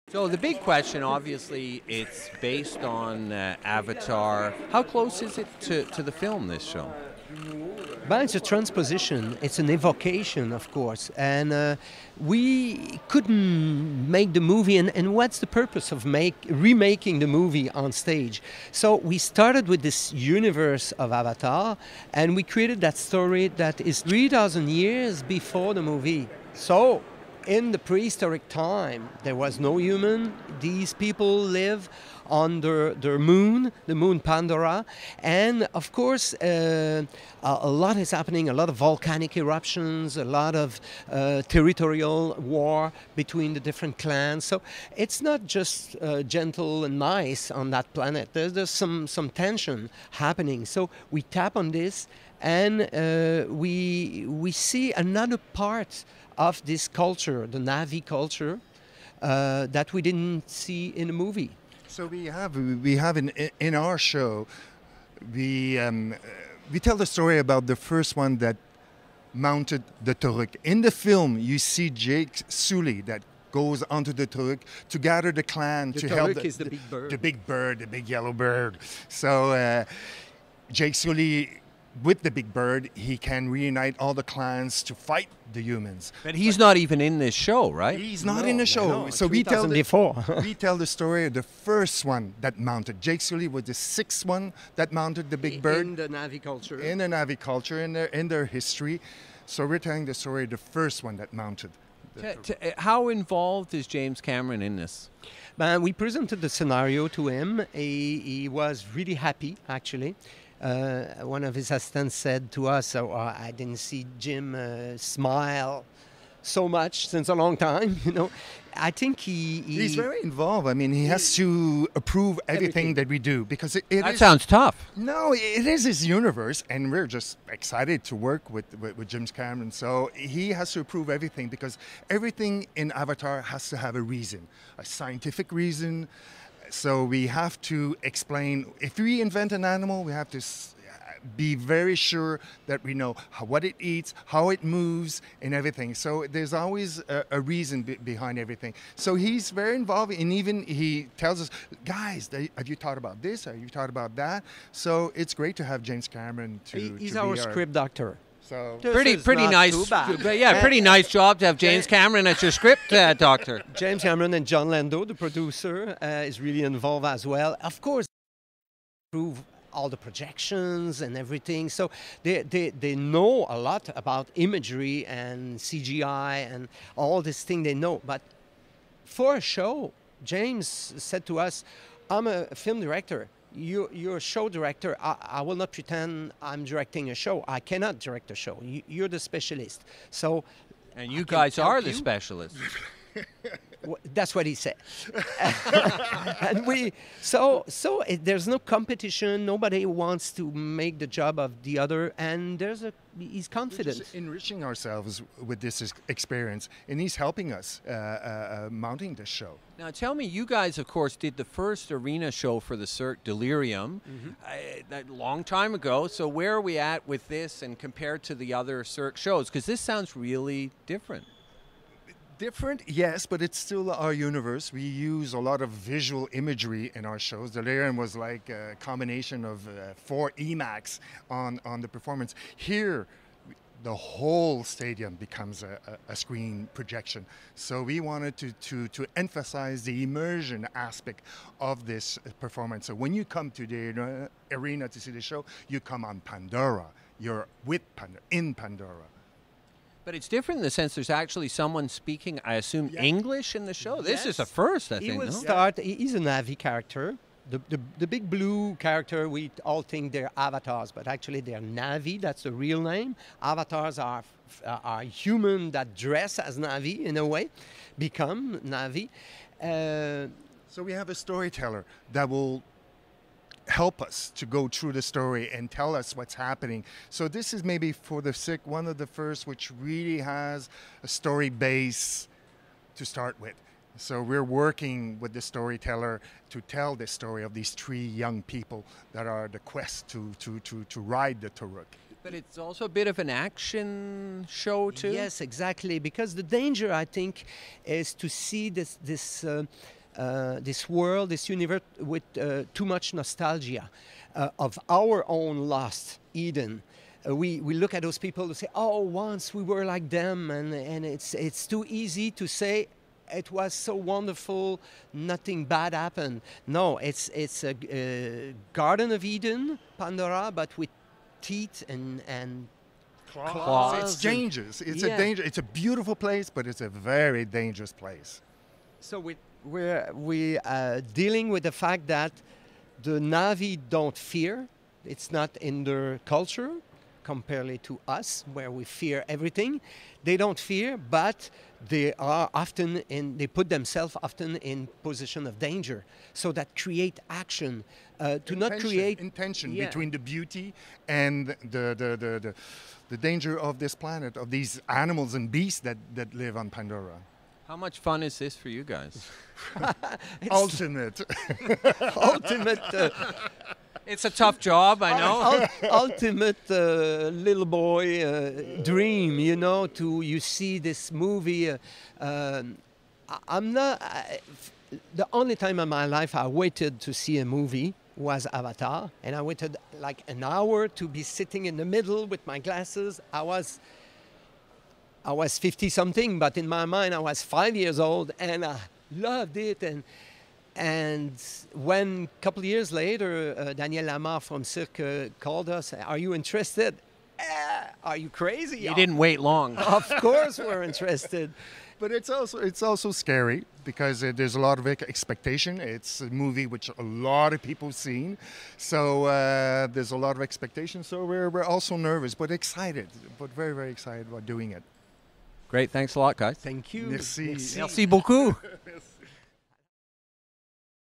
So the big question, obviously, it's based on Avatar. How close is it to the film, this show? But it's a transposition, it's an evocation, of course. And we couldn't make the movie. And what's the purpose of remaking the movie on stage? So we started with this universe of Avatar, and we created that story that is 3,000 years before the movie. So in the prehistoric time, there was no human. These people live on their moon, the moon Pandora. And of course, a lot is happening, a lot of volcanic eruptions, a lot of territorial war between the different clans. So it's not just gentle and nice on that planet. There's some tension happening. So we tap on this, and we see another part of this culture, the Na'vi culture, that we didn't see in the movie. So we have in our show, we tell the story about the first one that mounted the TORUK. In the film, you see Jake Sully that goes onto the TORUK to gather the clan to help. The TORUK is the big bird. The big bird, the big yellow bird. So Jake Sully, with the big bird, he can reunite all the clans to fight the humans. But he's not even in this show, right? He's not in the show. No, so we tell the story of the first one that mounted. Jake Sully was the sixth one that mounted the big bird. In the Na'vi culture. In the Na'vi culture, in their history. So we're telling the story of the first one that mounted. How involved is James Cameron in this? We presented the scenario to him. He was really happy, actually. One of his assistants said to us, I didn't see Jim smile so much since a long time, you know. I think he's very involved. I mean, he has to approve everything that we do because that sounds tough. No, it is his universe, and we're just excited to work with James Cameron. So he has to approve everything because everything in Avatar has to have a reason, a scientific reason. So we have to explain, if we invent an animal, we have to be very sure that we know what it eats, how it moves, and everything. So there's always a reason behind everything. So he's very involved, and even he tells us, guys, have you thought about this? Have you thought about that? So it's great to have James Cameron He's our script doctor. So pretty nice, yeah, pretty nice job to have James Cameron as your script doctor. James Cameron and John Lando, the producer, is really involved as well. Of course, prove all the projections and everything. So they know a lot about imagery and CGI and all this thing they know. But for a show, James said to us, I'm a film director. You're a show director. I will not pretend I'm directing a show. I cannot direct a show. You're the specialist. So, and you guys are the specialists. That's what he said. And there's no competition. Nobody wants to make the job of the other, and he's confident. We're just enriching ourselves with this experience, and he's helping us mounting this show. Now tell me, you guys, of course, did the first arena show for the Cirque Delirium a long time ago. So where are we at with this and compared to the other Cirque shows? Because this sounds really different. Different, yes, but it's still our universe. We use a lot of visual imagery in our shows. Delirium was like a combination of 4 IMAX on the performance. Here, the whole stadium becomes a screen projection. So we wanted to emphasize the immersion aspect of this performance. So when you come to the arena to see the show, you come on Pandora. You're with Pandora, in Pandora. But it's different in the sense there's actually someone speaking, I assume, English in the show. This is a first, I think. He will start. He's a Na'vi character. The big blue character, we all think they're avatars, but actually they're Na'vi. That's the real name. Avatars are human that dress as Na'vi in a way, become Na'vi. So we have a storyteller that will help us to go through the story and tell us what's happening. So this is maybe for the Cirque one of the first which really has a story base to start with. So we're working with the storyteller to tell the story of these 3 young people that are the quest to ride the TORUK. But it's also a bit of an action show too. Yes, exactly. Because the danger, I think, is to see this world, this universe, with too much nostalgia of our own lost Eden. We look at those people who say, "Oh, once we were like them," and it's too easy to say it was so wonderful, nothing bad happened. No, it's a Garden of Eden, Pandora, but with teeth and claws. It's dangerous. It's a danger. It's a beautiful place, but it's a very dangerous place. So we're dealing with the fact that the Na'vi don't fear. It's not in their culture, compared to us, where we fear everything. They don't fear, but they are often they put themselves often in position of danger. So that create action to not create intention between the beauty and the danger of this planet, of these animals and beasts that live on Pandora. How much fun is this for you guys? Ultimate. Ultimate. It's a tough job, I know. Ultimate little boy dream, you see this movie. I'm not. The only time in my life I waited to see a movie was Avatar, and I waited like an hour to be sitting in the middle with my glasses. I was 50 something, but in my mind I was 5 years old, and I loved it. And when a couple of years later, Daniel Lamar from Cirque called us, "Are you interested?" Are you crazy? You didn't wait long. Of course we're interested. But it's also scary because there's a lot of expectation. It's a movie which a lot of people seen, so there's a lot of expectation. So we're also nervous, but excited, but very, very excited about doing it. Great, thanks a lot, guys. Thank you. Merci. Merci beaucoup.